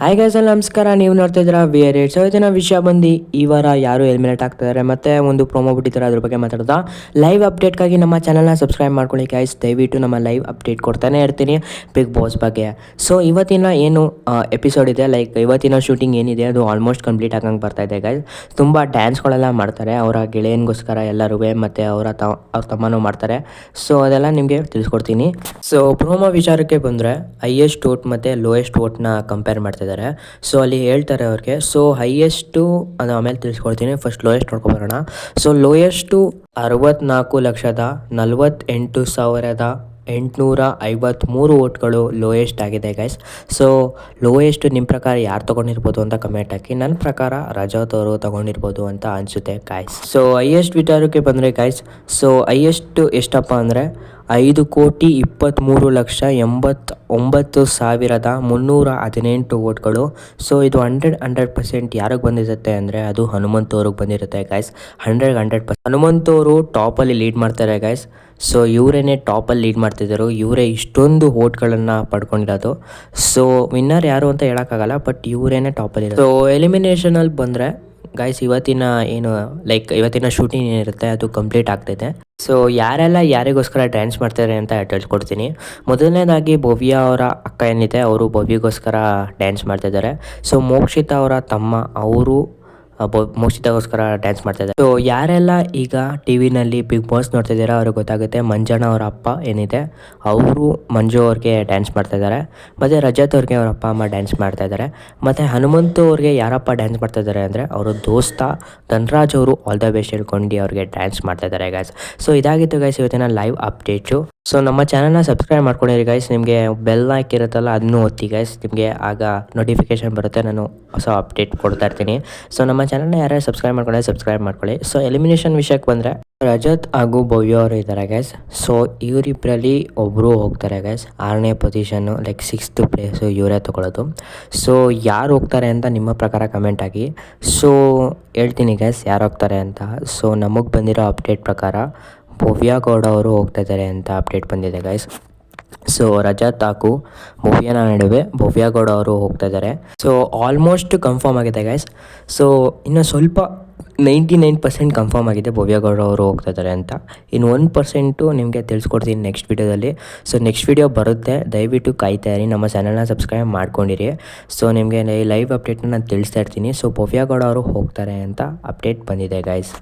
Hi guys ಎಲ್ಲ ನಮಸ್ಕಾರ. ನೀವು ನೋಡ್ತಾ ಇದ್ದೀರಾ ವಿ8. ಸೊ ಇದನ್ನ ವಿಷಯ ಬಂದು ಈ ವಾರ ಯಾರು ಎಲಿಮಿನೇಟ್ ಆಗ್ತಿದ್ದಾರೆ ಮತ್ತೆ ಒಂದು ಪ್ರೋಮೋ ಬಿಟ್ಟಿದ್ದಾರೆ, ಅದ್ರ ಬಗ್ಗೆ ಮಾತಾಡೋದಾ. ಲೈವ್ ಅಪ್ಡೇಟ್ಗಾಗಿ ನಮ್ಮ ಚಾನಲ್ನ ಸಬ್ಸ್ಕ್ರೈಬ್ ಮಾಡ್ಕೊಳ್ಳಿ ಗೈಸ್. ದಯವಿಟ್ಟು ನಮ್ಮ ಲೈವ್ ಅಪ್ಡೇಟ್ ಕೊಡ್ತಾನೆ ಇರ್ತೀನಿ ಬಿಗ್ ಬಾಸ್ ಬಗ್ಗೆ. ಸೊ ಇವತ್ತಿನ ಏನು ಎಪಿಸೋಡ್ ಇದೆ, ಲೈಕ್ ಇವತ್ತಿನ ಶೂಟಿಂಗ್ ಏನಿದೆ ಅದು ಆಲ್ಮೋಸ್ಟ್ ಕಂಪ್ಲೀಟ್ ಆಗಂಗೆ ಬರ್ತಾ ಇದೆ ಗೈಸ್. ತುಂಬ ಡ್ಯಾನ್ಸ್ಗಳೆಲ್ಲ ಮಾಡ್ತಾರೆ ಅವರ ಗೆಳೆಯನಿಗೋಸ್ಕರ ಎಲ್ಲರೂ, ಮತ್ತು ಅವ್ರ ತಮ್ಮನೂ ಮಾಡ್ತಾರೆ. ಸೊ ಅದೆಲ್ಲ ನಿಮಗೆ ತಿಳಿಸ್ಕೊಡ್ತೀನಿ. ಸೊ ಪ್ರೋಮೋ ವಿಚಾರಕ್ಕೆ ಬಂದರೆ ಹೈಯೆಸ್ಟ್ ವೋಟ್ ಮತ್ತು ಲೋಯೆಸ್ಟ್ ವೋಟ್ನ ಕಂಪೇರ್ ಮಾಡ್ತಿದ್ದಾರೆ. ಸೊ ಅಲ್ಲಿ ಹೇಳ್ತಾರೆ ಅವ್ರಿಗೆ. ಸೊ ಹೈಯೆಸ್ಟು ಅದು ಆಮೇಲೆ ತಿಳಿಸ್ಕೊಡ್ತೀನಿ, ಫಸ್ಟ್ ಲೋಯೆಸ್ಟ್ ನೋಡ್ಕೊಬರೋಣ. ಸೊ ಲೋಯೆಸ್ಟು 64,48,853 ವೋಟ್ಗಳು ಲೋಯೆಸ್ಟ್ ಆಗಿದೆ ಗೈಸ್. ಸೊ ಲೋಯೆಸ್ಟ್ ನಿಮ್ಮ ಪ್ರಕಾರ ಯಾರು ತೊಗೊಂಡಿರ್ಬೋದು ಅಂತ ಕಮೆಂಟ್ ಹಾಕಿ. ನನ್ನ ಪ್ರಕಾರ ರಜತ್ ಅವರು ತೊಗೊಂಡಿರ್ಬೋದು ಅಂತ ಅನಿಸುತ್ತೆ ಗೈಸ್. ಸೊ ಹೈಯೆಸ್ಟ್ ವಿಚಾರಕ್ಕೆ ಬಂದರೆ ಗೈಸ್, ಸೊ ಹೈಯೆಸ್ಟ್ ಎಷ್ಟಪ್ಪ ಅಂದರೆ 5,23,89,318 ವೋಟ್ಗಳು. ಸೊ ಇದು 100% ಯಾರಿಗೆ ಬಂದಿರುತ್ತೆ ಅಂದರೆ ಅದು ಹನುಮಂತ್ ಅವ್ರಿಗೆ ಬಂದಿರುತ್ತೆ ಗೈಸ್. 100% ಹನುಮಂತ್ ಅವರು ಟಾಪಲ್ಲಿ ಲೀಡ್ ಮಾಡ್ತಾರೆ ಗೈಸ್. ಸೊ ಇವರೇನೆ ಟಾಪಲ್ಲಿ ಲೀಡ್ ಮಾಡ್ತಿದ್ದರು, ಇವರೇ ಇಷ್ಟೊಂದು ವೋಟ್ಗಳನ್ನು ಪಡ್ಕೊಂಡಿರೋದು. ಸೊ ವಿನ್ನರ್ ಯಾರು ಅಂತ ಹೇಳೋಕ್ಕಾಗಲ್ಲ, ಬಟ್ ಇವರೇನೆ ಟಾಪಲ್ಲಿ. ಸೊ ಎಲಿಮಿನೇಷನಲ್ಲಿ ಬಂದರೆ ಗೈಸ್ ಇವತ್ತಿನ ಇವತ್ತಿನ ಶೂಟಿಂಗ್ ಏನಿರುತ್ತೆ ಅದು ಕಂಪ್ಲೀಟ್ ಆಗ್ತಿದೆ. ಸೊ ಯಾರೆಲ್ಲ ಯಾರಿಗೋಸ್ಕರ ಡ್ಯಾನ್ಸ್ ಮಾಡ್ತಾರೆ ಅಂತ ತಿಳ್ಕೊಡ್ತೀನಿ. ಮೊದಲನೇದಾಗಿ ಭವ್ಯ ಅವರ ಅಕ್ಕ ಏನಿದೆ ಅವರು ಭವ್ಯಗೋಸ್ಕರ ಡ್ಯಾನ್ಸ್ ಮಾಡ್ತಿದ್ದಾರೆ. ಸೊ ಮೋಕ್ಷಿತಾ ಅವರ ತಮ್ಮ ಅವರು ಮೋಕ್ಷಿತಾಗೋಸ್ಕರ ಡ್ಯಾನ್ಸ್ ಮಾಡ್ತಾಯಿದ್ದಾರೆ. ಸೊ ಯಾರೆಲ್ಲ ಈಗ ಟಿ ವಿನಲ್ಲಿ ಬಿಗ್ ಬಾಸ್ ನೋಡ್ತಿದ್ದೀರಾ ಅವ್ರಿಗೆ ಗೊತ್ತಾಗುತ್ತೆ. ಮಂಜಣ್ಣ ಅವರ ಅಪ್ಪ ಏನಿದೆ ಅವರು ಮಂಜು ಅವ್ರಿಗೆ ಡ್ಯಾನ್ಸ್ ಮಾಡ್ತಾಯಿದ್ದಾರೆ, ಮತ್ತು ರಜತ್ ಅವ್ರಿಗೆ ಅವ್ರ ಅಪ್ಪ ಅಮ್ಮ ಡ್ಯಾನ್ಸ್ ಮಾಡ್ತಾಯಿದ್ದಾರೆ. ಮತ್ತು ಹನುಮಂತು ಅವ್ರಿಗೆ ಯಾರಪ್ಪ ಡ್ಯಾನ್ಸ್ ಮಾಡ್ತಾಯಿದ್ದಾರೆ ಅಂದರೆ ಅವರು ದೋಸ್ತ ಧನ್ರಾಜ್ ಅವರು ಆಲ್ ದ ಬೆಸ್ಟ್ ಹೇಳ್ಕೊಂಡು ಅವ್ರಿಗೆ ಡ್ಯಾನ್ಸ್ ಮಾಡ್ತಾಯಿದ್ದಾರೆ ಗೈಸ್. ಸೊ ಇದಾಗಿತ್ತು ಗೈಸ್ ಇವತ್ತಿನ ಲೈವ್ ಅಪ್ಡೇಟು. ಸೊ ನಮ್ಮ ಚಾನಲ್ನ ಸಬ್ಸ್ಕ್ರೈಬ್ ಮಾಡ್ಕೊಂಡಿರಿ ಗೈಸ್. ನಿಮಗೆ ಬೆಲ್ ಹಾಕಿರುತ್ತಲ್ಲ ಅದನ್ನು ಒತ್ತಿ ಗೈಸ್, ನಿಮಗೆ ಆಗ ನೋಟಿಫಿಕೇಶನ್ ಬರುತ್ತೆ, ನಾನು ಹೊಸ ಅಪ್ಡೇಟ್ ಕೊಡ್ತಾ ಇರ್ತೀನಿ. ಸೊ ನಮ್ಮ ಚಾನಲ್ನ ಯಾರ್ಯಾರು ಸಬ್ಸ್ಕ್ರೈಬ್ ಮಾಡ್ಕೊಳ್ಳಿ. ಸೊ ಎಲಿಮಿನೇಷನ್ ವಿಷಯಕ್ಕೆ ಬಂದರೆ ರಜತ್ ಹಾಗೂ ಭವ್ಯ ಅವರು ಇದ್ದಾರೆ ಗೈಸ್. ಸೊ ಇವರಿಬ್ಬರಲ್ಲಿ ಒಬ್ಬರು ಹೋಗ್ತಾರೆ ಗೈಸ್. 6ನೇ ಪೊಸಿಷನ್ನು, ಲೈಕ್ 6th ಪ್ಲೇಸು ಇವರೇ ತೊಗೊಳ್ಳೋದು. ಸೊ ಯಾರು ಹೋಗ್ತಾರೆ ಅಂತ ನಿಮ್ಮ ಪ್ರಕಾರ ಕಮೆಂಟ್ ಆಗಿ. ಸೊ ಹೇಳ್ತೀನಿ ಗೈಸ್ ಯಾರು ಹೋಗ್ತಾರೆ ಅಂತ. ಸೊ ನಮಗೆ ಬಂದಿರೋ ಅಪ್ಡೇಟ್ ಪ್ರಕಾರ ಭವ್ಯ ಗೌಡ ಅವರು ಹೋಗ್ತಾಯಿದ್ದಾರೆ ಅಂತ ಅಪ್ಡೇಟ್ ಬಂದಿದೆ ಗೈಸ್. ಸೊ ರಜತ್ ಹಾಗೂ ಭವ್ಯನ ನಡುವೆ ಭವ್ಯ ಗೌಡ ಅವರು ಹೋಗ್ತಾಯಿದ್ದಾರೆ. ಸೊ ಆಲ್ಮೋಸ್ಟ್ ಕನ್ಫರ್ಮ್ ಆಗಿದೆ ಗೈಸ್. ಸೊ ಇನ್ನು ಸ್ವಲ್ಪ 99% ಕನ್ಫರ್ಮ್ ಆಗಿದೆ ಭವ್ಯ ಗೌಡ ಅವರು ಹೋಗ್ತಾಯಿದ್ದಾರೆ ಅಂತ. ಇನ್ನು 1% ನಿಮಗೆ ತಿಳಿಸ್ಕೊಡ್ತೀನಿ ನೆಕ್ಸ್ಟ್ ವೀಡಿಯೋದಲ್ಲಿ. ಸೊ ನೆಕ್ಸ್ಟ್ ವೀಡಿಯೋ ಬರುತ್ತೆ, ದಯವಿಟ್ಟು ಕಾಯ್ತಾ ಇರಿ. ನಮ್ಮ ಚಾನಲ್ನ ಸಬ್ಸ್ಕ್ರೈಬ್ ಮಾಡ್ಕೊಂಡಿರಿ. ಸೊ ನಿಮಗೆ ಲೈವ್ ಅಪ್ಡೇಟ್ನ ನಾನು ತಿಳಿಸ್ತಾ ಇರ್ತೀನಿ. ಸೊ ಭವ್ಯ ಗೌಡ ಅವರು ಹೋಗ್ತಾರೆ ಅಂತ ಅಪ್ಡೇಟ್ ಬಂದಿದೆ ಗೈಸ್.